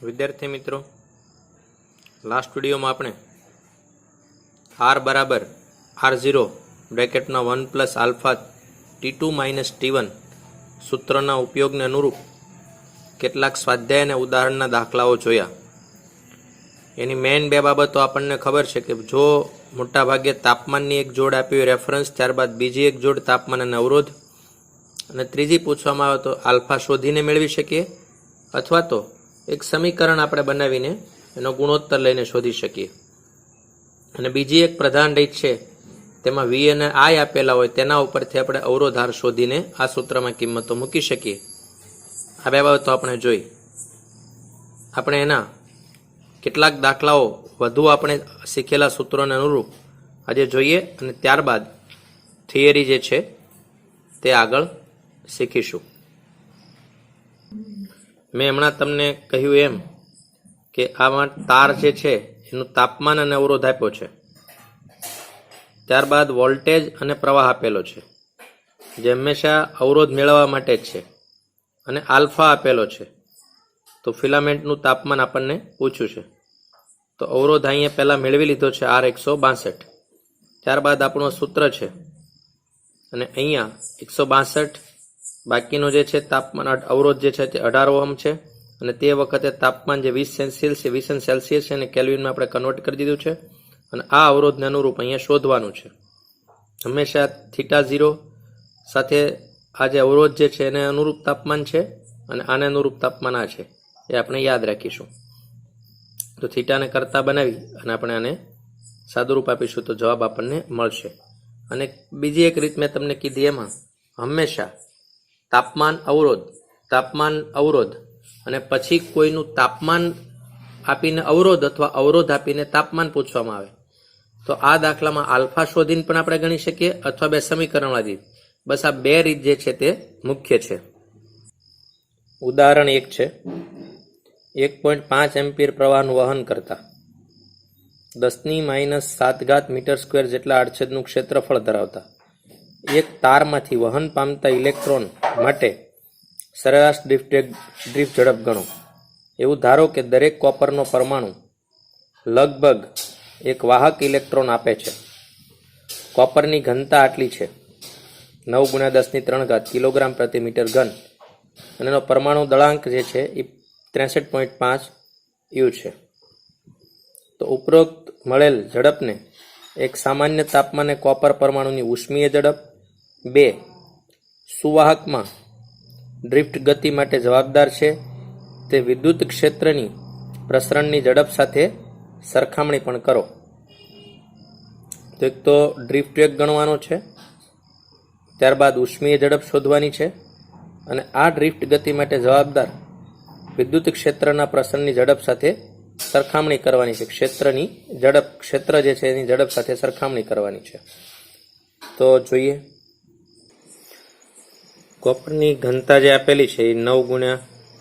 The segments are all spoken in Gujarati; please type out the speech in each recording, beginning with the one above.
વિદ્યાર્થી મિત્રો, લાસ્ટ વિડીયોમાં આપણે r બરાબર r0 બ્રેકેટના 1 plus alpha t2 minus t1 સૂત્રના ઉપયોગને અનુરૂપ કેટલાક સ્વાધ્યાય અને ઉદાહરણના દાખલાઓ જોયા. એની મેઇન બે બાબતો આપણને ખબર છે કે જો મોટાભાગે તાપમાનની એક જોડ આપી હોય રેફરન્સ, ત્યારબાદ બીજી એક જોડ તાપમાન અને અવરોધ, અને ત્રીજી પૂછવામાં આવે તો આલ્ફા શોધીને મેળવી શકીએ, અથવા તો એક સમીકરણ આપણે બનાવીને એનો ગુણોત્તર લઈને શોધી શકીએ. અને બીજી એક પ્રધાન રીત છે, તેમાં વી અને આઈ આપેલા હોય તેના ઉપરથી આપણે અવરોધ આર શોધીને આ સૂત્રમાં કિંમતો મૂકી શકીએ. આ બે બાબતો આપણે જોઈ. આપણે એના કેટલાક દાખલાઓ વધુ આપણે શીખેલા સૂત્રોને અનુરૂપ આજે જોઈએ, અને ત્યારબાદ થિયરી જે છે તે આગળ શીખીશું. મેં હમણાં તમને કહ્યું એમ કે આમાં તાર જે છે એનું તાપમાન અને અવરોધ આપ્યો છે, ત્યારબાદ વોલ્ટેજ અને પ્રવાહ આપેલો છે જે હંમેશા અવરોધ મેળવવા માટે જ છે, અને આલ્ફા આપેલો છે. તો ફિલામેન્ટનું તાપમાન આપણને પૂછ્યું છે, તો અવરોધ અહીંયા પહેલાં મેળવી લીધો છે R162. ત્યારબાદ આપણું સૂત્ર છે, અને અહીંયા 162, બાકીનો જે છે તાપમાન અવરોધ જે છે તે 18 ઓહમ છે, અને તે વખતે તાપમાન જે 20 સેલ્સિયસ છે એને કેલ્વિનમાં આપણે કન્વર્ટ કરી દીધું છે. અને આ અવરોધને અનુરૂપ અહીંયા શોધવાનું છે. હંમેશા θ0 સાથે આ જે અવરોધ જે છે એને અનુરૂપ તાપમાન છે, અને આને અનુરૂપ તાપમાન આ છે, એ આપણે યાદ રાખીશું. તો થીટાને કરતા બનાવી અને આપણે આને સાદુરૂપ આપીશું તો જવાબ આપણને મળશે. અને બીજી એક રીત મેં તમને કીધી, એમાં હંમેશા તાપમાન અવરોધ અને પછી કોઈનું તાપમાન આપીને અવરોધ અથવા અવરોધ આપીને તાપમાન પૂછવામાં આવે તો આ દાખલામાં આલ્ફા શોધીને પણ આપણે ગણી શકીએ, અથવા બે સમીકરણવાળી. બસ આ બે રીત જે છે તે મુખ્ય છે. ઉદાહરણ 1 છે, 1.5 એમ્પિયર પ્રવાહનું વહન કરતા 10⁻⁷ મીટર સ્ક્વેર જેટલા આડછેદનું ક્ષેત્રફળ ધરાવતા એક તારમાંથી વહન પામતા ઇલેક્ટ્રોન માટે સરેરાશ ડ્રિફ્ટ ઝડપ ગણો. એવું ધારો કે દરેક કોપરનો પરમાણુ લગભગ એક વાહક ઇલેક્ટ્રોન આપે છે. કોપરની ઘનતા આટલી છે, 9 × 10³ કિલોગ્રામ પ્રતિ મીટર ઘન, અને એનો પરમાણુ દળાંક જે છે એ 63.5 યુ છે. તો ઉપરોક્ત મળેલ ઝડપને એક સામાન્ય તાપમાને કોપર પરમાણુની ઉષ્મીય ઝડપ, 2 સુવાહકમાં ડ્રિફ્ટ ગતિ માટે જવાબદાર છે તે વિદ્યુત ક્ષેત્રની પ્રસરણની ઝડપ સાથે સરખામણી પણ કરો. તો એક તો ડ્રિફ્ટ વેગ ગણવાનો છે, ત્યારબાદ ઉષ્મીય ઝડપ શોધવાની છે, અને આ ડ્રિફ્ટ ગતિ માટે જવાબદાર વિદ્યુત ક્ષેત્રના પ્રસરણની ઝડપ સાથે સરખામણી કરવાની છે. ક્ષેત્ર જે છે એની ઝડપ સાથે સરખામણી કરવાની છે. તો જોઈએ, કોપરની ઘનતા જે આપેલી છે એ 9 ×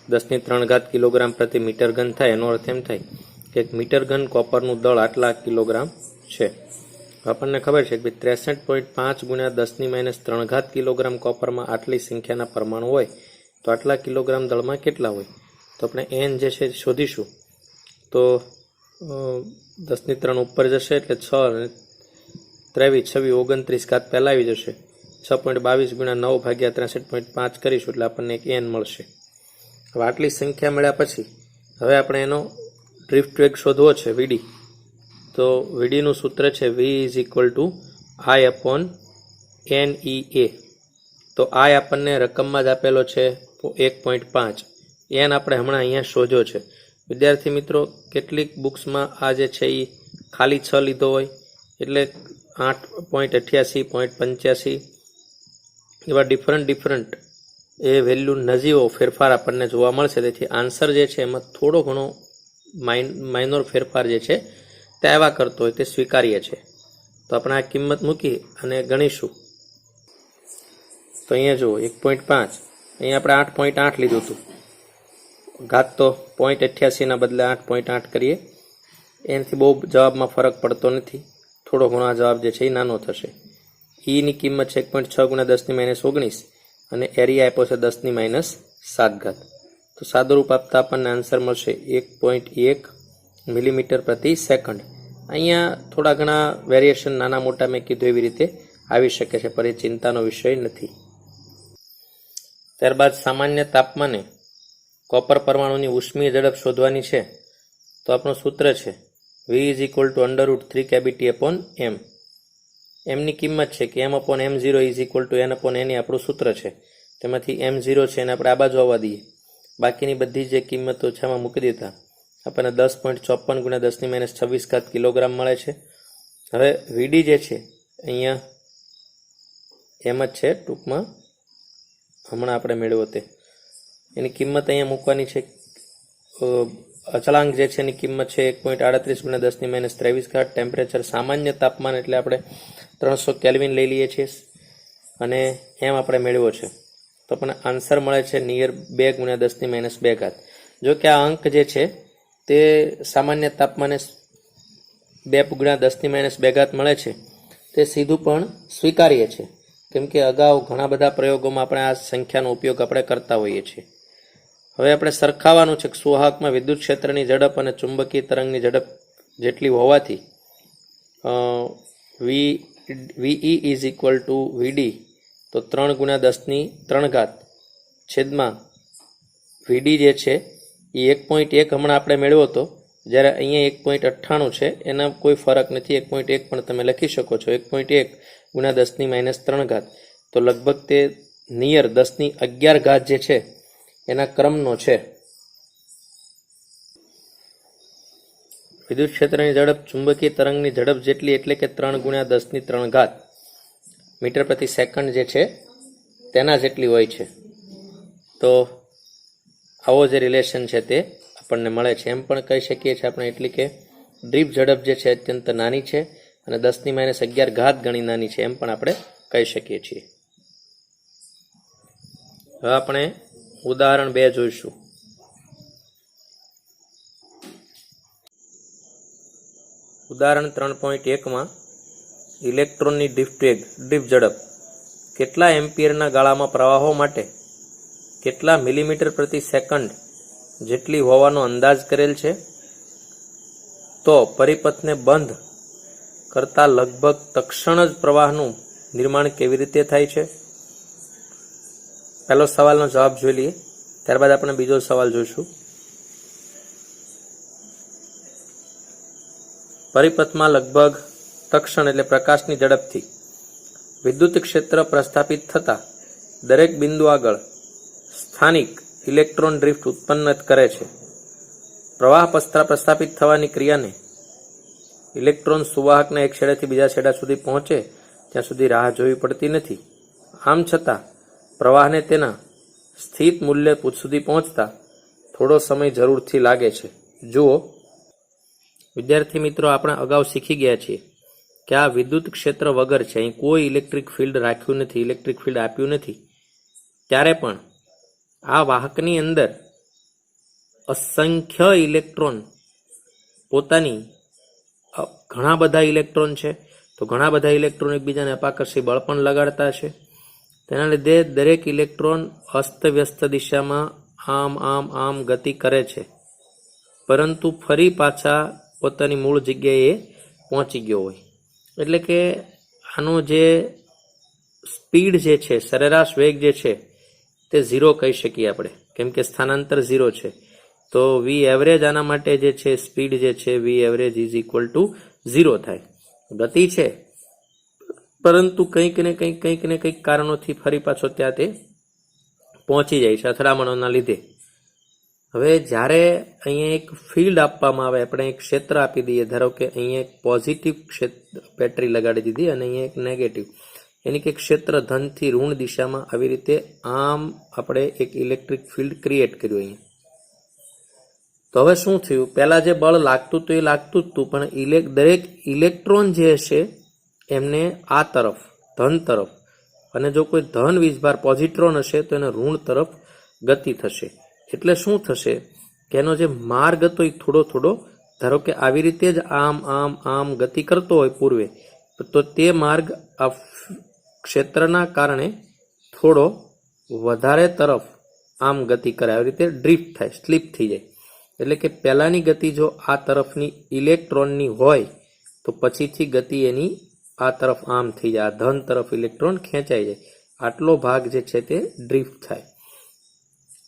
10³ કિલોગ્રામ પ્રતિ મીટર ઘન થાય. એનો અર્થ એમ થાય કે 1 મીટર ઘન કોપરનું દળ આટલા કિલોગ્રામ છે. આપણને ખબર છે કે 63.5 × 10⁻³ કિલોગ્રામ કોપરમાં આટલી સંખ્યાના પરમાણુ હોય તો આટલા કિલોગ્રામ દળમાં કેટલા હોય? તો આપણે n જે છે શોધીશું. તો 10³ ઉપર જશે એટલે 6 અને 23, 26, 29 પહેલાં આવી જશે. 6.22 × 9/63.5 કરીશું એટલે આપણને એક n મળશે. હવે આટલી સંખ્યા મળ્યા પછી હવે આપણે એનો ડ્રિફ્ટ વેગ શોધવો છે, વીડી. તો વીડીનું સૂત્ર છે v = I/NEA. તો I આપણને રકમમાં જ આપેલો છે 1.5. n આપણે હમણાં અહીંયા શોધ્યો છે. વિદ્યાર્થી મિત્રો, કેટલીક બુક્સમાં આ જે છે એ ખાલી 6 લીધો હોય એટલે 8.88, 0.85 એવા ડિફરન્ટ એ વેલ્યુ નજીવો ફેરફાર આપણને જોવા મળશે. તેથી આન્સર જે છે એમાં થોડો ઘણો માઇનોર ફેરફાર જે છે તે આવ્યા કરતો હોય તે સ્વીકાર્ય છે. તો આપણે આ કિંમત મૂકી અને ગણીશું. તો અહીંયા જુઓ 1.5, અહીંયા આપણે 8.8 લીધું હતું. ઘાત તો 0.88 બદલે 8.8 કરીએ. એનાથી બહુ જવાબમાં ફરક પડતો નથી, થોડો ઘણો આ જવાબ જે છે એ નાનો થશે. ઈની કિંમત છે 1.6 × 10⁻19, અને એરિયા આપ્યો છે 10⁻7. તો સાદુરૂપ આપતા આપણને આન્સર મળશે 1.1 મિલીમીટર પ્રતિ સેકન્ડ. અહીંયા થોડા ઘણા વેરિએશન નાના મોટા મેં કીધું એવી રીતે આવી શકે છે, પણ એ ચિંતાનો વિષય નથી. ત્યારબાદ સામાન્ય તાપમાને કોપર પરમાણુની ઉષ્મીય ઝડપ શોધવાની છે. તો આપણું સૂત્ર છે V = √3 kBt/m. એમની કિંમત છે કે m/m0 = n/n એ આપણું સૂત્ર છે. તેમાંથી m0 છે એને આપણે આ બાજુ આવવા દઈએ. બાકીની બધી જે કિંમતો છે એમાં મૂકી દેતા આપણને 10.54 × 10⁻26 કિલોગ્રામ મળે છે. હવે VD જે છે અહીંયા એમ જ છે, ટૂંકમાં હમણાં આપણે મેળવો તે એની કિંમત અહીંયા મૂકવાની છે. અચળાંક જે છે એની કિંમત છે 1.38 × 10⁻23. ટેમ્પરેચર સામાન્ય તાપમાન એટલે આપણે 300 કેલ્વિન લઈ લઈએ છીએ અને એમ આપણે મેળવ્યો છે. તો આપણને આન્સર મળે છે નિયર 2 × 10⁻2. જો કે આ અંક જે છે તે સામાન્ય તાપમાને 2 × 10⁻2 મળે છે તે સીધું પણ સ્વીકાર્ય છે, કેમ કે અગાઉ ઘણા બધા પ્રયોગોમાં આપણે આ સંખ્યાનો ઉપયોગ આપણે કરતા હોઈએ છીએ. હવે આપણે સરખાવવાનું છે કે સુવાહકમાં વિદ્યુત ક્ષેત્રની ઝડપ અને ચુંબકીય તરંગની ઝડપ જેટલી હોવાથી VE = VD, તો 3 × 10⁻³ છેદમાં VD જે છે એ 1.1 હમણાં આપણે મેળવ્યો હતો, જ્યારે અહીંયા 1.98 છે, એના કોઈ ફરક નથી. 1.1 પણ તમે લખી શકો છો. 1.1 × 10⁻³ તો લગભગ તે નિયર 10⁻11 જે છે એના ક્રમનો છે. વિદ્યુત ક્ષેત્રની ઝડપ ચુંબકીય તરંગની ઝડપ જેટલી એટલે કે 3 × 10⁻³ મીટર પ્રતિ સેકન્ડ જે છે તેના જેટલી હોય છે. તો આવો જે રિલેશન છે તે આપણને મળે છે. એમ પણ કહી શકીએ છીએ આપણે એટલી કે ડ્રીપ ઝડપ જે છે અત્યંત નાની છે અને 10⁻11 ગણી નાની છે, એમ પણ આપણે કહી શકીએ છીએ. હવે આપણે ઉદાહરણ 2 જોઈશું. ઉદાહરણ 3.1માં ઇલેક્ટ્રોનની ડ્રીપ ઝડપ કેટલા એમ્પિયરના ગાળામાં પ્રવાહો માટે કેટલા મિલીમીટર પ્રતિ સેકન્ડ જેટલી હોવાનો અંદાજ કરેલ છે. તો પરિપથને બંધ કરતા લગભગ તક્ષણ જ પ્રવાહનું નિર્માણ કેવી રીતે થાય છે? પહેલો સવાલનો જવાબ જોઈ લઈએ, ત્યારબાદ આપણે બીજો સવાલ જોઈશું. પરિપથમાં લગભગ તક્ષણ એટલે પ્રકાશની ઝડપથી વિદ્યુત ક્ષેત્ર પ્રસ્થાપિત થતા દરેક બિંદુ આગળ સ્થાનિક ઇલેક્ટ્રોન ડ્રિફ્ટ ઉત્પન્ન કરે છે. પ્રવાહ પ્રસ્થાપિત થવાની ક્રિયાને ઇલેક્ટ્રોન સુવાહકના એક છેડેથી બીજા છેડા સુધી પહોંચે ત્યાં સુધી રાહ જોવી પડતી નથી. આમ છતાં પ્રવાહને તેના સ્થિત મૂલ્ય સુધી પહોંચતા થોડો સમય જરૂરથી લાગે છે. જુઓ વિદ્યાર્થી મિત્રો, આપણે અગાઉ શીખી ગયા છીએ કે આ વિદ્યુત ક્ષેત્ર વગર છે, અહીં કોઈ ઇલેક્ટ્રિક ફિલ્ડ રાખ્યું નથી, ઇલેક્ટ્રિક ફિલ્ડ આપ્યું નથી. ત્યારે પણ આ વાહકની અંદર અસંખ્ય ઇલેક્ટ્રોન પોતાની ઘણા બધા ઇલેક્ટ્રોન છે, તો ઘણા બધા ઇલેક્ટ્રોન એકબીજાને અપાકર્ષી બળ પણ લગાડતા છે. તેના લીધે દરેક ઇલેક્ટ્રોન અસ્તવ્યસ્ત દિશામાં આમ આમ આમ ગતિ કરે છે, પરંતુ ફરી પાછા પોતાની મૂળ જગ્યાએ પહોંચી ગયો હોય. એટલે કે આનો જે સ્પીડ જે છે, સરેરાશ વેગ જે છે તે 0 કહી શકીએ આપણે, કેમ કે સ્થાનાંતર 0 છે. તો V એવરેજ આના માટે જે છે સ્પીડ જે છે V એવરેજ = 0 થાય. ગતિ છે, પરંતુ કંઈક ને કંઈક કારણોથી ફરી પાછો ત્યાં તે પહોંચી જાય છે અથડામણોના લીધે. હવે જ્યારે અહીંયા એક ફિલ્ડ આપવામાં આવે, આપણે એક ક્ષેત્ર આપી દઈએ, ધારો કે અહીંયા એક પોઝિટિવ બેટરી લગાડી દીધી અને અહીંયા એક નેગેટિવ, એની કે ક્ષેત્ર ધનથી ઋણ દિશામાં આવી રીતે આમ આપણે એક ઇલેક્ટ્રિક ફિલ્ડ ક્રિએટ કર્યું અહીંયા. તો હવે શું થયું? પહેલા જે બળ લાગતું હતું એ લાગતું જ હતું, પણ દરેક ઇલેક્ટ્રોન જે હશે એમને આ તરફ ધન તરફ, અને જો કોઈ ધન વીજભાર પોઝિટ્રોન હશે તો એને ઋણ તરફ ગતિ થશે. એટલે શું થશે કે એનો જે માર્ગ હતો એ થોડો થોડો, ધારો કે આવી રીતે જ આમ આમ આમ ગતિ કરતો હોય પૂર્વે, તો તે માર્ગ આ ક્ષેત્રના કારણે થોડો વધારે તરફ આમ ગતિ કરે, આવી રીતે ડ્રિફ્ટ થાય, સ્લીપ થઈ જાય. એટલે કે પહેલાની ગતિ જો આ તરફની ઇલેક્ટ્રોનની હોય તો પછીથી ગતિ એની આ તરફ આમ થઈ જાય, આ ધન તરફ ઇલેક્ટ્રોન ખેંચાઈ જાય, આટલો ભાગ જે છે તે ડ્રિફ્ટ થાય.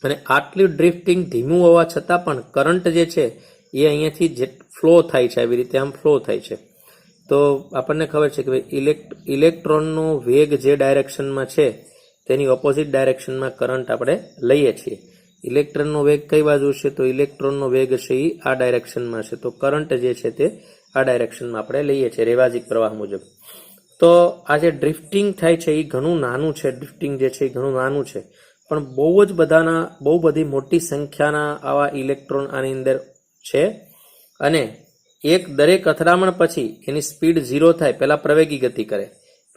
અને આટલી ડ્રિફ્ટિંગ ધીમું હોવા છતાં પણ કરંટ જે છે એ અહીંયાથી જે ફ્લો થાય છે, આવી રીતે આમ ફ્લો થાય છે. તો આપણને ખબર છે કે ભાઈ ઇલેક્ટ્રોનનો વેગ જે ડાયરેક્શનમાં છે તેની ઓપોઝિટ ડાયરેક્શનમાં કરંટ આપણે લઈએ છીએ. ઇલેક્ટ્રોનનો વેગ કઈ બાજુ છે? તો ઇલેક્ટ્રોનનો વેગ છે એ આ ડાયરેક્શનમાં છે, તો કરંટ જે છે તે આ ડાયરેક્શનમાં આપણે લઈએ છીએ રેવાજીક પ્રવાહ મુજબ. તો આ જે ડ્રિફ્ટિંગ થાય છે એ ઘણું નાનું છે, ડ્રિફ્ટિંગ જે છે એ ઘણું નાનું છે, પણ બહુ બધી મોટી સંખ્યાના આવા ઇલેક્ટ્રોન આની અંદર છે. અને દરેક અથડામણ પછી એની સ્પીડ 0 થાય, પહેલા પ્રવેગી ગતિ કરે,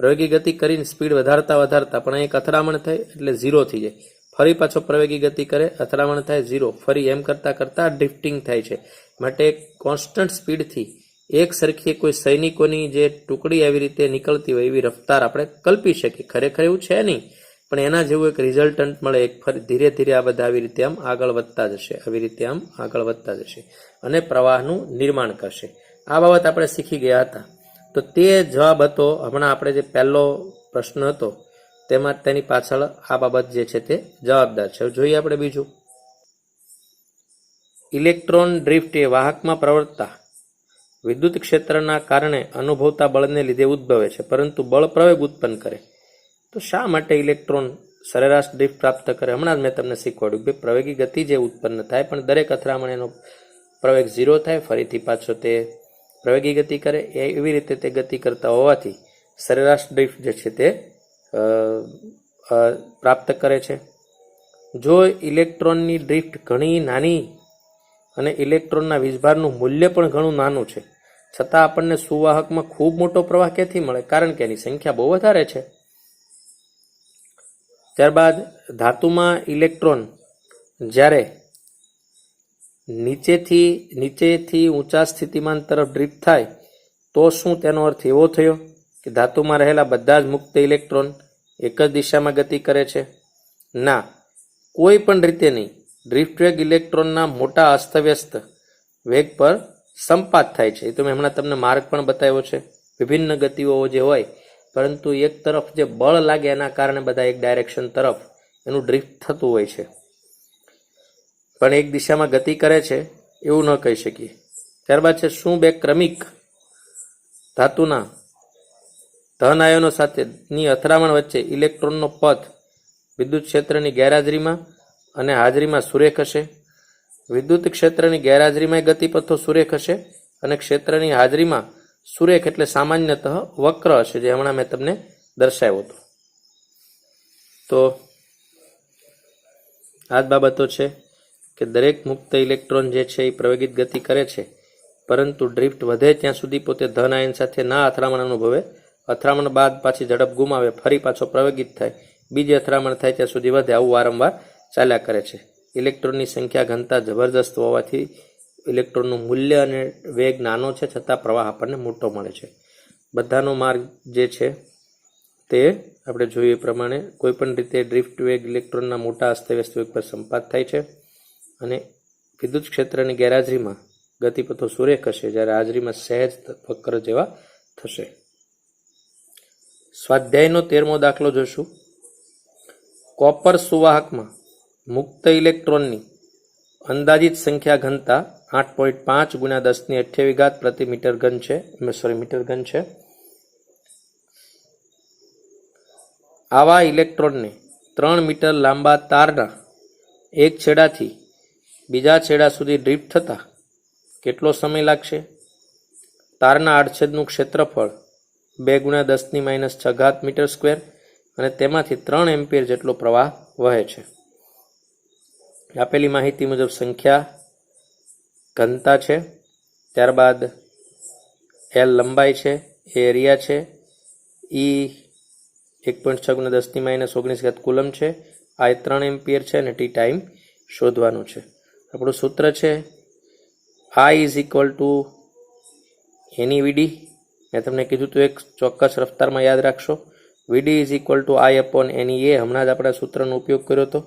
પ્રવેગી ગતિ કરીને સ્પીડ વધારતા પણ એક અથડામણ થાય એટલે 0 થઈ જાય, ફરી પાછો પ્રવેગી ગતિ કરે, અથડામણ થાય 0, ફરી એમ કરતા ડ્રિફ્ટિંગ થાય છે. માટે કોન્સ્ટન્ટ સ્પીડથી એક સરખી કોઈ સૈનિકોની જે ટુકડી આવી રીતે નીકળતી હોય એવી રફતાર આપણે કલ્પી શકીએ. ખરેખર એવું છે નહીં, પણ એના જેવું એક રિઝલ્ટન્ટ મળે. ફરી ધીરે ધીરે આ બધા આવી રીતે આમ આગળ વધતા જશે, આવી રીતે આમ આગળ વધતા જશે અને પ્રવાહનું નિર્માણ કરશે. આ બાબત આપણે શીખી ગયા હતા. તો તે જવાબ હતો હમણાં આપણે જે પહેલો પ્રશ્ન હતો તેમાં, તેની પાછળ આ બાબત જે છે તે જવાબદાર છે. જોઈએ આપણે બીજું. ઇલેક્ટ્રોન ડ્રિફ્ટ એ વાહકમાં પ્રવર્તતા વિદ્યુત ક્ષેત્રના કારણે અનુભવતા બળને લીધે ઉદ્ભવે છે, પરંતુ બળ પ્રવેગ ઉત્પન્ન કરે. તો શા માટે ઇલેક્ટ્રોન સરેરાશ ડ્રિફ્ટ પ્રાપ્ત કરે? હમણાં જ મેં તમને શીખવાડ્યું કે પ્રવેગી ગતિ જે ઉત્પન્ન થાય, પણ દરેક અથડામણ એનો પ્રવેગ 0 થાય, ફરીથી પાછો તે પ્રવેગી ગતિ કરે, એવી રીતે તે ગતિ કરતા હોવાથી સરેરાશ ડ્રિફ્ટ જે છે તે પ્રાપ્ત કરે છે. જો ઇલેક્ટ્રોનની ડ્રિફ્ટ ઘણી નાની અને ઇલેક્ટ્રોનના વીજભારનું મૂલ્ય પણ ઘણું નાનું છે, છતાં આપણને સુવાહકમાં ખૂબ મોટો પ્રવાહ ક્યાંથી મળે? કારણ કે એની સંખ્યા બહુ વધારે છે. ત્યારબાદ ધાતુમાં ઇલેક્ટ્રોન જ્યારે નીચેથી ઊંચા સ્થિતિમાન તરફ ડ્રિફ્ટ થાય તો શું તેનો અર્થ એવો થયો કે ધાતુમાં રહેલા બધા જ મુક્ત ઇલેક્ટ્રોન એક જ દિશામાં ગતિ કરે છે? ના, કોઈ પણ રીતે નહીં. ડ્રિફ્ટ વેગ ઇલેક્ટ્રોનના મોટા અસ્તવ્યસ્ત વેગ પર સંપાત થાય છે. એ તો મેં હમણાં તમને માર્ગ પણ બતાવ્યો છે. વિભિન્ન ગતિઓ જે હોય, પરંતુ એક તરફ જે બળ લાગે એના કારણે બધા એક ડાયરેક્શન તરફ એનું ડ્રિફ્ટ થતું હોય છે, પણ એક દિશામાં ગતિ કરે છે એવું ન કહી શકીએ. ત્યારબાદ છે, શું બે ક્રમિક ધાતુના ધન આયનો સાથેની અથડામણ વચ્ચે ઇલેક્ટ્રોનનો પથ વિદ્યુત ક્ષેત્રની ગેરહાજરીમાં અને હાજરીમાં સુરેખ હશે? વિદ્યુત ક્ષેત્રની ગેરહાજરીમાં ગતિપથો સુરેખ હશે અને ક્ષેત્રની હાજરીમાં સુરેખ એટલે સામાન્યતઃ વક્ર હશે, જે હમણાં મેં તમને દર્શાવ્યો હતો. તો આ જ બાબતો છે કે દરેક મુક્ત ઇલેક્ટ્રોન જે છે એ પ્રવેગિત ગતિ કરે છે, પરંતુ ડ્રિફ્ટ વધે ત્યાં સુધી પોતે ધન આયન સાથે ના અથડામણ અનુભવે, અથડામણ બાદ પાછી ઝડપ ગુમાવે, ફરી પાછો પ્રવેગિત થાય, બીજી અથડામણ થાય ત્યાં સુધી વધે, આવું વારંવાર ચાલ્યા કરે છે. ઇલેક્ટ્રોનની સંખ્યા ઘનતા જબરદસ્ત હોવાથી ઇલેક્ટ્રોનનું મૂલ્ય અને વેગ નાનો છે, છતાં પ્રવાહ આપણને મોટો મળે છે. બધાનો માર્ગ જે છે તે આપણે જોઈએ પ્રમાણે કોઈપણ રીતે ડ્રિફ્ટ વેગ ઇલેક્ટ્રોનના મોટા અસ્તવ્યસ્ત વેગ પર સંપાત થાય છે અને વિદ્યુત ક્ષેત્રની ગેરહાજરીમાં ગતિપથો સુરેખ હશે, જ્યારે હાજરીમાં સહેજ વક્ર જેવા થશે. સ્વાધ્યાયનો 13મો દાખલો જોશું. કોપર સુવાહકમાં મુક્ત ઇલેક્ટ્રોનની અંદાજિત સંખ્યા ઘનતા 8.5 × 10⁸ પ્રતિ મીટર ઘન છે. આવા ઇલેક્ટ્રોનને 3 મીટર લાંબા તારના એક છેડાથી બીજા છેડા સુધી ડ્રિફ્ટ થતા કેટલો સમય લાગશે? તારના આડછેદનું ક્ષેત્રફળ 2 × 10⁻6 મીટર સ્ક્વેર અને તેમાંથી 3 એમ્પિયર જેટલો પ્રવાહ વહે છે. આપેલી માહિતી મુજબ સંખ્યા ઘનતા છે, ત્યારબાદ એલ લંબાઈ છે, એરિયા છે, ઈ 1.6 × 10⁻19 કુલમ છે, આ 3 એમ્પિયર છે અને ટી ટાઈમ શોધવાનું છે. આપણું સૂત્ર છે I = NEVD. મેં તમને કીધું તો એક ચોક્કસ રફતારમાં યાદ રાખશો. VD = I/NEA. હમણાં જ આપણે સૂત્રનો ઉપયોગ કર્યો હતો.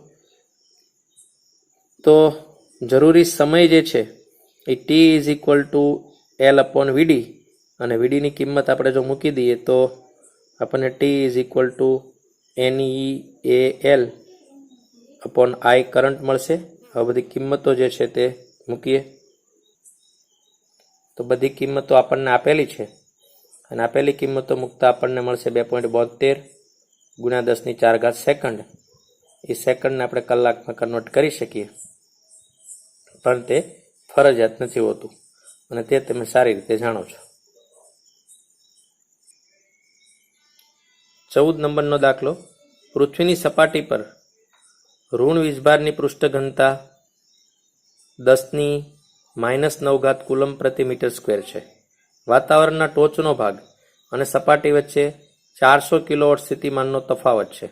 તો જરૂરી સમય જે છે એ T is equal to L upon VD, અને વીડીની કિંમત આપણે જો મૂકી દઈએ તો આપણને T is equal to NEAL upon I current મળશે. હવે બધી કિંમતો જે છે તે મૂકીએ તો બધી કિંમતો આપણને આપેલી છે, અને આપેલી કિંમતો મૂકતા આપણને મળશે 2.72 ગુણ્યા 10⁴ સેકન્ડ. એ સેકન્ડને આપણે કલાકમાં કન્વર્ટ કરી શકીએ, પણ તે ફરજિયાત નથી હોતું, અને તે તમે સારી રીતે જાણો છો. 14 નંબરનો દાખલો. પૃથ્વીની સપાટી પર ઋણ વીજભારની પૃષ્ઠ ઘનતા 10⁻⁹ કુલમ પ્રતિ મીટર સ્ક્વેર છે. વાતાવરણના ટોચનો ભાગ અને સપાટી વચ્ચે 400 કિલોવોટ સ્થિતિમાનનો તફાવત છે.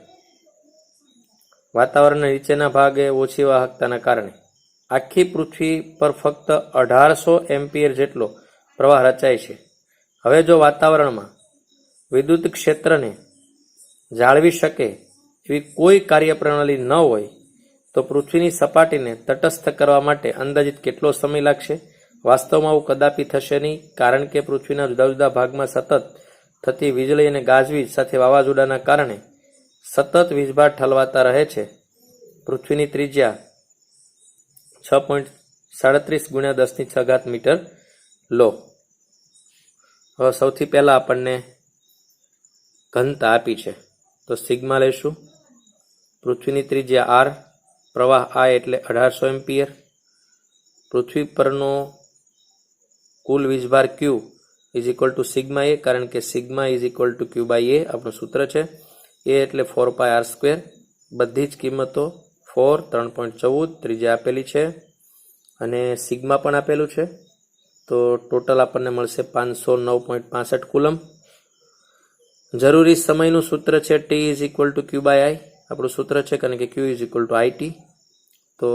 વાતાવરણના નીચેના ભાગે ઓછી વાહકતાના કારણે આખી પૃથ્વી પર ફક્ત 1800 એમ્પિયર જેટલો પ્રવાહ રચાય છે. હવે જો વાતાવરણમાં વિદ્યુત ક્ષેત્રને જાળવી શકે એવી કોઈ કાર્યપ્રણાલી ન હોય તો પૃથ્વીની સપાટીને તટસ્થ કરવા માટે અંદાજિત કેટલો સમય લાગશે? વાસ્તવમાં આવું કદાપી થશે નહીં, કારણ કે પૃથ્વીના જુદા જુદા ભાગમાં સતત થતી વીજળી અને ગાજવીજ સાથે વાવાઝોડાના કારણે સતત વીજભાર ઠલવાતા રહે છે. પૃથ્વીની ત્રિજ્યા 6.37 ગુણ્યા 10⁶ મીટર લો. હવે સૌથી પહેલા આપણને ઘનતા આપી છે, તો સિગ્મા લઈશું. પૃથ્વીની ત્રિજ્યા આર, પ્રવાહ I એટલે 1800 એમ્પિયર. પૃથ્વી પરનો કુલ વીજભાર Q is equal to sigma A, કારણ કે sigma is equal to Q by A આપણું સૂત્ર છે. એ એટલે 4πr². બધી જ કિંમતો 4, 3.14 ત્રિજ્યા આપેલી છે, અને સિગ્મા પણ આપેલું છે. તો ટોટલ આપણને મળશે 509.65 કુલમ. જરૂરી સમયનું સૂત્ર છે T is equal to Q by I આપણું સૂત્ર છે, કારણ કે Q is equal to IT. તો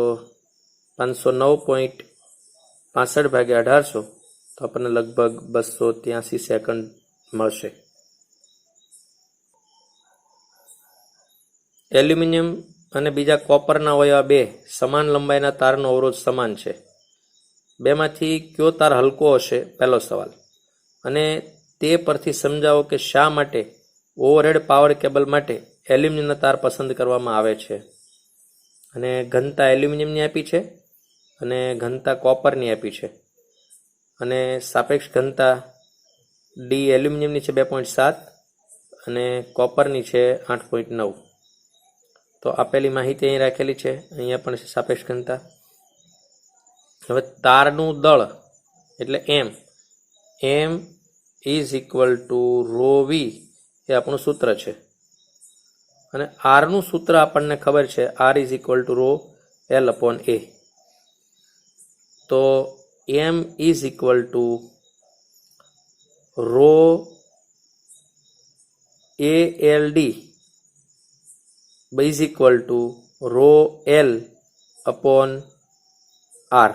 509.65 ભાગ્યા 1800 તો આપણને લગભગ 283 સેકન્ડ મળશે. એલ્યુમિનિયમ અને બીજા કોપરના અવયવા 2 સમાન લંબાઈના તારનો અવરોધ સમાન છે. બેમાંથી કયો તાર હલકો હશે? પહેલો સવાલ. અને તે પરથી સમજાવો કે શા માટે ઓવરહેડ પાવર કેબલ માટે એલ્યુમિનિયમના તાર પસંદ કરવામાં આવે છે. અને ઘનતા એલ્યુમિનિયમની આપી છે, અને ઘનતા કોપરની આપી છે, અને સાપેક્ષ ઘનતા ડી એલ્યુમિનિયમની છે 2.7 અને કોપરની છે 8.9. તો આપેલી માહિતી અહીં રાખેલી છે, અહીંયા પણ છે સાપેક્ષ ઘનતા. હવે તારનું દળ એટલે M is equal to rho V A આપણું સૂત્ર છે, અને આરનું સૂત્ર આપણને ખબર છે, R is equal to rho L upon A. તો M is equal to rho ALD is equal to rho L upon R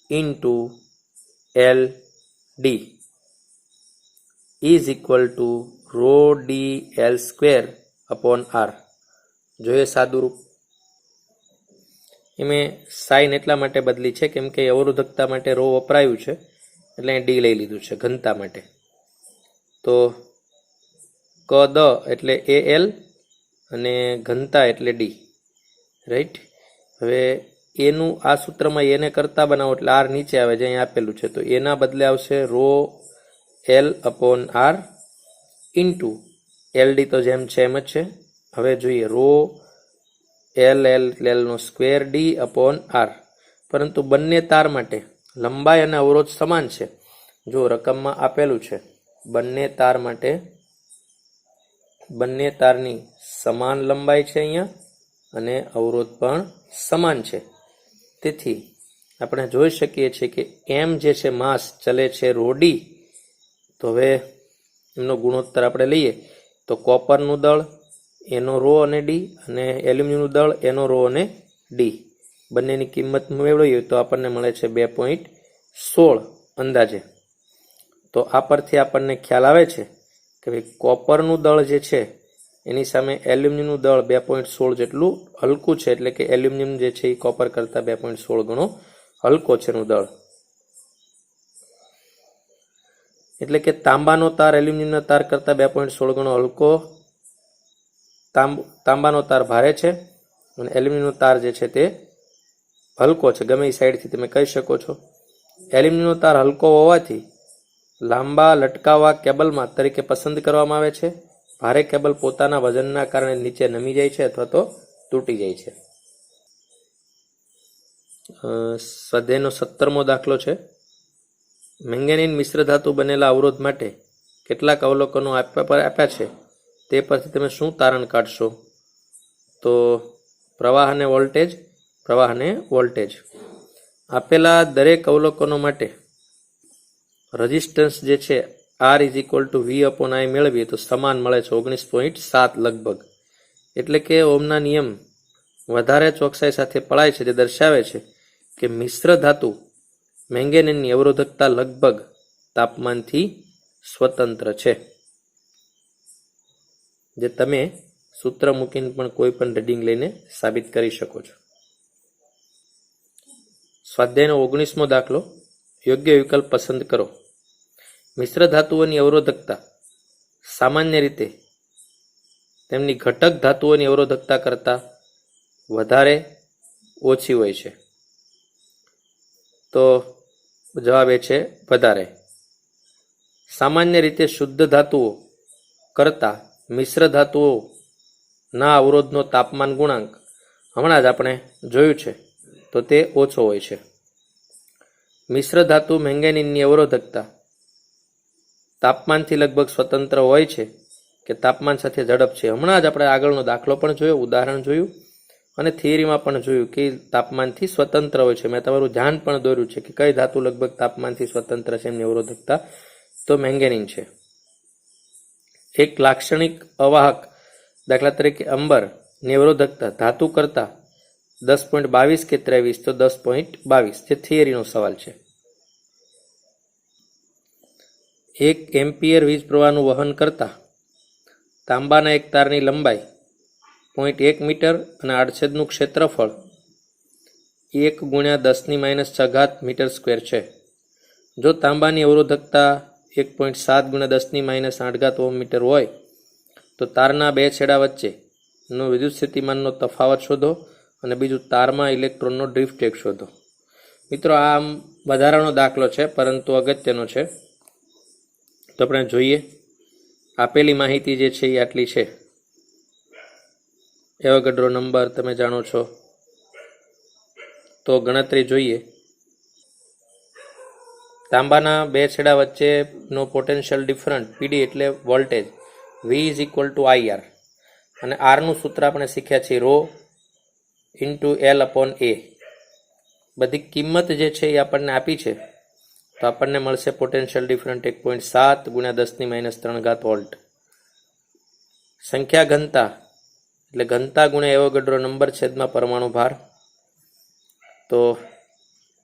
into LD is equal to rho DL² upon R. જોઈએ સાદું રૂપ. એ મેં સાઇન એટલા માટે બદલી છે કેમ કે અવરોધકતા માટે રો વપરાયું છે, એટલે ડી લઈ લીધું છે ઘનતા માટે. તો કદ એટલે AL અને ઘનતા એટલે ડી, રાઈટ. હવે એનું આ સૂત્રમાં એને કરતા બનાવો એટલે આર નીચે આવે જે અહીં આપેલું છે, તો એના બદલે આવશે rho L upon R into LD, તો જેમ છે એમ જ છે. હવે જોઈએ રો એલ નો સ્ક્વેર ડી અપોન આર, પરંતુ બંને તાર માટે લંબાઈ અને અવરોધ સમાન છે. જો રકમમાં આપેલું છે બંને તાર માટે બંને તારની સમાન લંબાઈ છે અહીંયા, અને અવરોધ પણ સમાન છે. તેથી આપણે જોઈ શકીએ છીએ કે એમ જે છે માસ ચલે છે રો ડી. તો હવે એમનો ગુણોત્તર આપણે લઈએ તો કોપરનું દળ એનો રો અને ડી, અને એલ્યુમિનિયમનું દળ એનો રો અને ડી, બંનેની કિંમત મેળવીએ તો આપણને મળે છે 2.16 અંદાજે. તો આ પરથી આપણને ખ્યાલ આવે છે કે ભાઈ કોપરનું દળ જે છે એની સામે એલ્યુમિનિયમનું દળ 2.16 જેટલું હલકું છે, એટલે કે એલ્યુમિનિયમ જે છે એ કોપર કરતાં 2.16 ગણો હલકો છે એનું દળ. એટલે કે તાંબાનો તાર એલ્યુમિનિયમના તાર કરતાં 2.16 ગણો હલકો, તાંબાનો તાર ભારે છે અને એલ્યુમિનિયમનો તાર જે છે તે હલકો છે. ગમે એ સાઈડથી તમે કહી શકો છો. એલ્યુમિનિયમનો તાર હલકો હોવાથી લાંબા લટકાવા કેબલમાં તરીકે પસંદ કરવામાં આવે છે. ભારે કેબલ પોતાના વજનના કારણે નીચે નમી જાય છે અથવા તો તૂટી જાય છે. સ્વાધ્યાયનો 17મો દાખલો છે. મેંગેનીન મિશ્ર ધાતુ બનેલા અવરોધ માટે કેટલાક અવલોકનો આપ્યા છે, તે પરથી તમે શું તારણ કાઢશો? તો પ્રવાહ અને વોલ્ટેજ. આપેલા દરેક અવલોકનો માટે રેઝિસ્ટન્સ જે છે R = V/I મેળવીએ તો સમાન મળે છે 19.7 લગભગ. એટલે કે ઓહમના નિયમ વધારે ચોકસાઈ સાથે પળાય છે, જે દર્શાવે છે કે મિશ્ર ધાતુ મેંગેનીનની અવરોધકતા લગભગ તાપમાનથી સ્વતંત્ર છે, જે તમે સૂત્ર મૂકીને પણ કોઈ પણ રીડિંગ લઈને સાબિત કરી શકો છો. સ્વાધ્યાયનો 19મો દાખલો. યોગ્ય વિકલ્પ પસંદ કરો. મિશ્ર ધાતુઓની અવરોધકતા સામાન્ય રીતે તેમની ઘટક ધાતુઓની અવરોધકતા કરતાં વધારે ઓછી હોય છે. તો જવાબ એ છે વધારે. સામાન્ય રીતે શુદ્ધ ધાતુઓ કરતાં મિશ્ર ધાતુઓના અવરોધનો તાપમાન ગુણાંક હમણાં જ આપણે જોયું છે, તો તે ઓછો હોય છે. મિશ્ર ધાતુ મેંગેનીનની અવરોધકતા તાપમાનથી લગભગ સ્વતંત્ર હોય છે કે તાપમાન સાથે ઝડપ છે. હમણાં જ આપણે આગળનો દાખલો પણ જોયો, ઉદાહરણ જોયું અને થિયરીમાં પણ જોયું કે તાપમાનથી સ્વતંત્ર હોય છે. મેં તમારું ધ્યાન પણ દોર્યું છે કે કઈ ધાતુ લગભગ તાપમાનથી સ્વતંત્ર છે એમની અવરોધકતા, તો મેંગેનીન છે. એક લાક્ષણિક અવાહક દાખલા તરીકે અંબરની અવરોધકતા ધાતુ કરતાં 10.22 કે 23, તો 10.22, જે થિયરીનો સવાલ છે. 1 એમ્પિયર વીજ પ્રવાહનું વહન કરતા તાંબાના એક તારની લંબાઈ 0.1 મીટર અને આડછેદનું ક્ષેત્રફળ 1 × 10⁻6 મીટર સ્ક્વેર છે. જો તાંબાની અવરોધકતા 1.7 × 10⁻8 ઓહ્મ મીટર હોય, તો તારના બે છેડા વચ્ચેનો વિદ્યુત સ્થિતિમાનનો તફાવત શોધો અને બીજું તારમાં ઇલેક્ટ્રોનનો ડ્રિફ્ટ વેગ શોધો. મિત્રો, આ આમ વધારાનો દાખલો છે, પરંતુ અગત્યનો છે. તો આપણે જોઈએ. આપેલી માહિતી જે છે એ આટલી છે. એવોગાડ્રો નંબર તમે જાણો છો, તો ગણતરી જોઈએ. તાંબાના બે છેડા વચ્ચેનો પોટેન્શિયલ ડિફરન્ટ PD એટલે વોલ્ટેજ V = IR, અને આરનું સૂત્ર આપણે શીખ્યા છીએ ρ × L/A. બધી કિંમત જે છે એ આપણને આપી છે, તો આપણને મળશે પોટેન્શિયલ ડિફરન્ટ 1.7 × 10⁻³ વોલ્ટ. સંખ્યા ઘનતા એટલે ઘનતા ગુણ્યા એવોગાડ્રો નંબર છેદમાં પરમાણુ ભાર. તો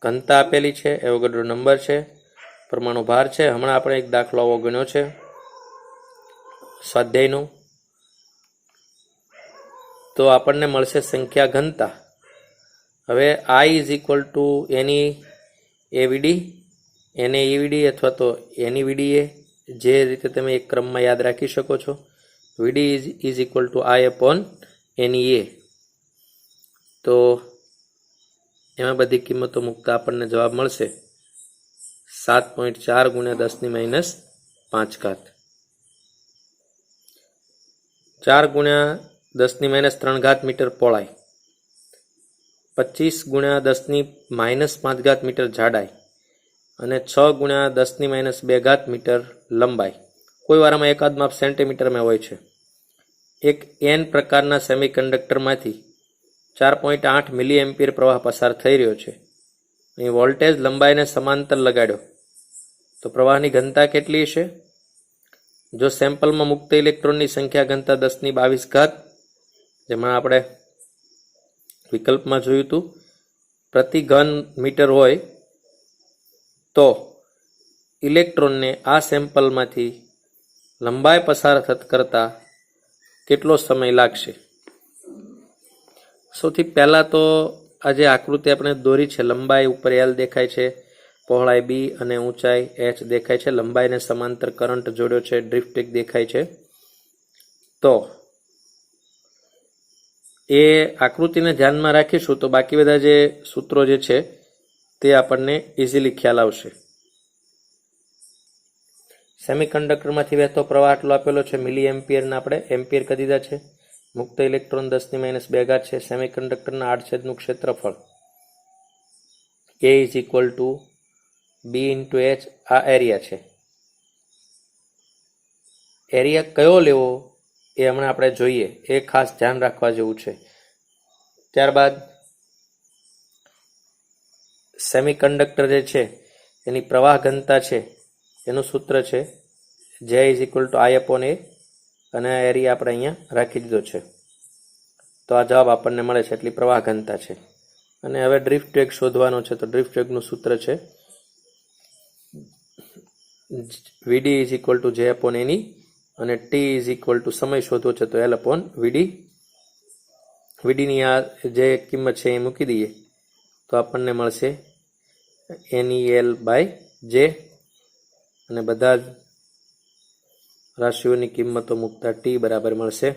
ઘનતા આપેલી છે, એવોગાડ્રો નંબર છે, પરમાણુ ભાર છે. હમણાં આપણે એક દાખલો આવો ગણ્યો છે સ્વાધ્યાયનો, તો આપણને મળશે સંખ્યા ઘનતા. હવે I = NaEVD અથવા તો NeVDA, જે રીતે તમે એક ક્રમમાં યાદ રાખી શકો છો. VD = I/NEA. તો એમાં બધી કિંમતો મૂકતા આપણને જવાબ મળશે 7.4 × 10⁻5. 4 × 10⁻³ મીટર પહોળાઈ, 25 × 10⁻5 મીટર જાડાઈ અને 6 × 10⁻2 મીટર લંબાઈ. કોઈ વારમાં એકાદ માપ સેન્ટીમીટરમાં હોય છે. એક N પ્રકારના સેમિકન્ડક્ટરમાંથી 4.8 મિલીએમ્પિયર પ્રવાહ પસાર થઈ રહ્યો છે. અહીં વોલ્ટેજ લંબાઈને સમાંતર લગાડ્યો, તો પ્રવાહની ઘનતા કેટલી હશે? જો સેમ્પલમાં મુક્ત ઇલેક્ટ્રોનની સંખ્યા ઘનતા 10⁻22, જેમાં આપણે વિકલ્પમાં જોયું હતું, પ્રતિ ઘન મીટર હોય, તો ઇલેક્ટ્રોનને આ સેમ્પલમાંથી લંબાઈ પસાર કરતા કેટલો સમય લાગશે? સૌથી પહેલાં તો આ જે આકૃતિ આપણે દોરી છે, લંબાઈ ઉપર એલ દેખાય છે, પહોળાઈ બી અને ઊંચાઈ એચ દેખાય છે, લંબાઈને સમાંતર કરંટ જોડ્યો છે, ડ્રિફ્ટ એક દેખાય છે. તો એ આકૃતિને ધ્યાનમાં રાખીશું તો બાકી બધા જે સૂત્રો જે છે તે આપણને ઇઝીલી ખ્યાલ આવશે. સેમિકન્ડક્ટરમાંથી વહેતો પ્રવાહ આટલો આપેલો છે, મિલી એમ્પિયરના આપણે એમ્પિયર કરી દીધા છે. મુક્ત ઇલેક્ટ્રોન 10⁻2 છે. સેમિકન્ડક્ટરના આડછેદનું ક્ષેત્રફળ A is equal to B into H. આ એરિયા છે. એરિયા કયો લેવો એ હમણાં આપણે જોઈએ, એ ખાસ ધ્યાન રાખવા જેવું છે. ત્યારબાદ સેમિકન્ડક્ટર જે છે એની પ્રવાહ ઘનતા છે, એનું સૂત્ર છે J is equal two I/A, અને આ એરિયા આપણે અહીંયા રાખી દીધો છે. તો આ જવાબ આપણને મળે છે, એટલી પ્રવાહ ઘનતા છે. અને હવે ડ્રિફ્ટ વેગ શોધવાનો છે. તો ડ્રિફ્ટ વેગનું સૂત્ર છે VD is equal two J/NE, અને T ઇઝ ઇક્વલ ટુ સમય શોધવો છે તો L/VD. VDની આ જે કિંમત છે એ મૂકી દઈએ તો આપણને મળશે NEL/J, અને બધા જ રાશિઓની કિંમતો મૂકતા T બરાબર મળશે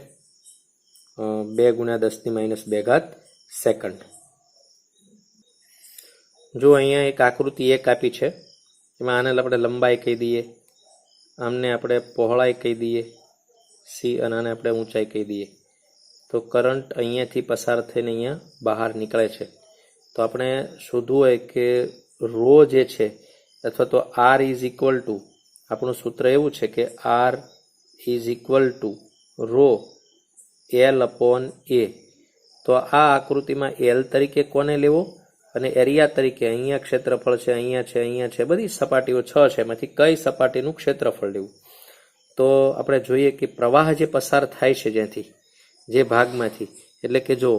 2 × 10⁻2 સેકન્ડ. જો અહીંયા એક આકૃતિ એક આપી છે, એમાં આને આપણે લંબાઈ કહી દઈએ, આમને આપણે પહોળાઈ કહી દઈએ સી, અને આને આપણે ઊંચાઈ કહી દઈએ. તો કરંટ અહીંયાથી પસાર થઈને અહીંયા બહાર નીકળે છે. તો આપણે શોધવું હોય કે રો જે છે, અથવા તો R ઇઝ ઇક્વલ ટુ, આપણું સૂત્ર એવું છે કે R is equal to rho L/A. તો આ આકૃતિમાં L તરીકે કોને લેવો અને એરિયા તરીકે અહીંયા ક્ષેત્રફળ છે, અહીંયા છે, બધી સપાટીઓ 6 છે, એમાંથી કઈ સપાટીનું ક્ષેત્રફળ લેવું? તો આપણે જોઈએ કે પ્રવાહ જે પસાર થાય છે જ્યાંથી, જે ભાગમાંથી, એટલે કે જો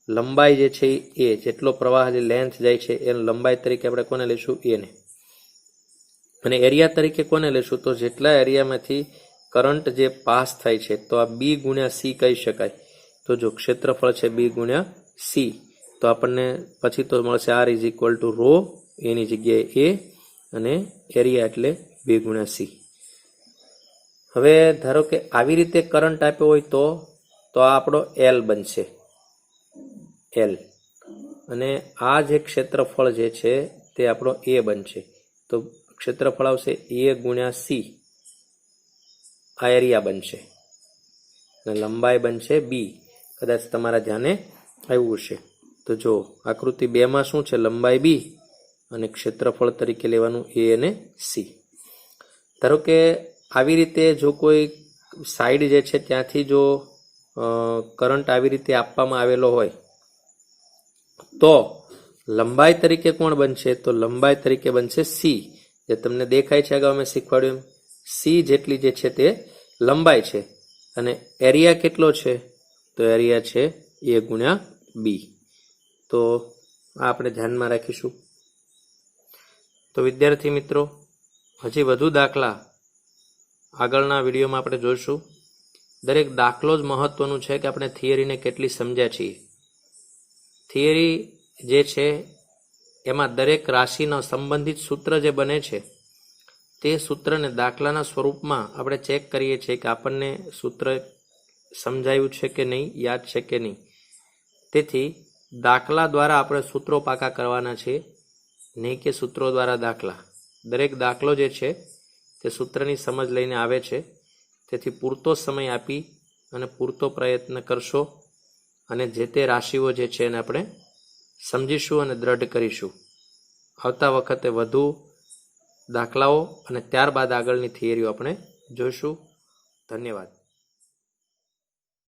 લંબાઈ જે છે એ જેટલો પ્રવાહ જે લેન્થ જાય છે એ લંબાઈ તરીકે આપણે કોને લઈશું? એને. અને એરિયા તરીકે કોને લઈશું? તો જેટલા એરિયામાંથી કરંટ જે પાસ થાય છે, તો આ B × C કહી શકાય. તો જો ક્ષેત્રફળ છે B × C, તો આપણને પછી તો મળશે R is equal to rho, એની જગ્યાએ A, અને એરિયા એટલે B × C. હવે ધારો કે આવી રીતે કરંટ આપ્યો હોય તો આ આપણો L બનશે, L, અને આ જે ક્ષેત્રફળ જે છે તે આપણો A બનશે. તો ક્ષેત્રફળ આવશે A × C, આ એરિયા બનશે, અને લંબાઈ બનશે B. કદાચ તમારા ધ્યાને આવ્યું છે. તો જો આકૃતિ 2માં શું છે? લંબાઈ B અને ક્ષેત્રફળ તરીકે લેવાનું A અને C. ધારો કે આવી રીતે જો કોઈ સાઈડ જે છે ત્યાંથી જો કરંટ આવી રીતે આપવામાં આવેલો હોય તો લંબાઈ તરીકે કોણ બનશે? તો લંબાઈ તરીકે બનશે C, જે તમને દેખાય છે, અગાઉ મેં શીખવાડ્યું એમ. C જેટલી જે છે તે લંબાઈ છે, અને એરિયા કેટલો છે? તો એરિયા છે A × B. તો આ આપણે ધ્યાનમાં રાખીશું. તો વિદ્યાર્થી મિત્રો, હજી વધુ દાખલા આગળના વિડીયોમાં આપણે જોઈશું. દરેક દાખલો જ મહત્વનું છે કે આપણે થિયરીને કેટલી સમજ્યા છીએ. થિયરી જે છે એમાં દરેક રાશિનો સંબંધિત સૂત્ર જે બને છે તે સૂત્રને દાખલાના સ્વરૂપમાં આપણે ચેક કરીએ છીએ કે આપણને સૂત્ર સમજાયું છે કે નહીં, યાદ છે કે નહીં. તેથી દાખલા દ્વારા આપણે સૂત્રો પાકા કરવાના છે, નહીં કે સૂત્રો દ્વારા દાખલા. દરેક દાખલો જે છે તે સૂત્રની સમજ લઈને આવે છે. તેથી પૂરતો સમય આપી અને પૂરતો પ્રયત્ન કરશો, અને જે તે રાશિઓ જે છે એને આપણે સમજીશું અને દ્રઢ કરીશું. આવતા વખતે વધુ દાખલાઓ અને ત્યારબાદ આગળની થિયરીઓ આપણે જોઈશું. ધન્યવાદ.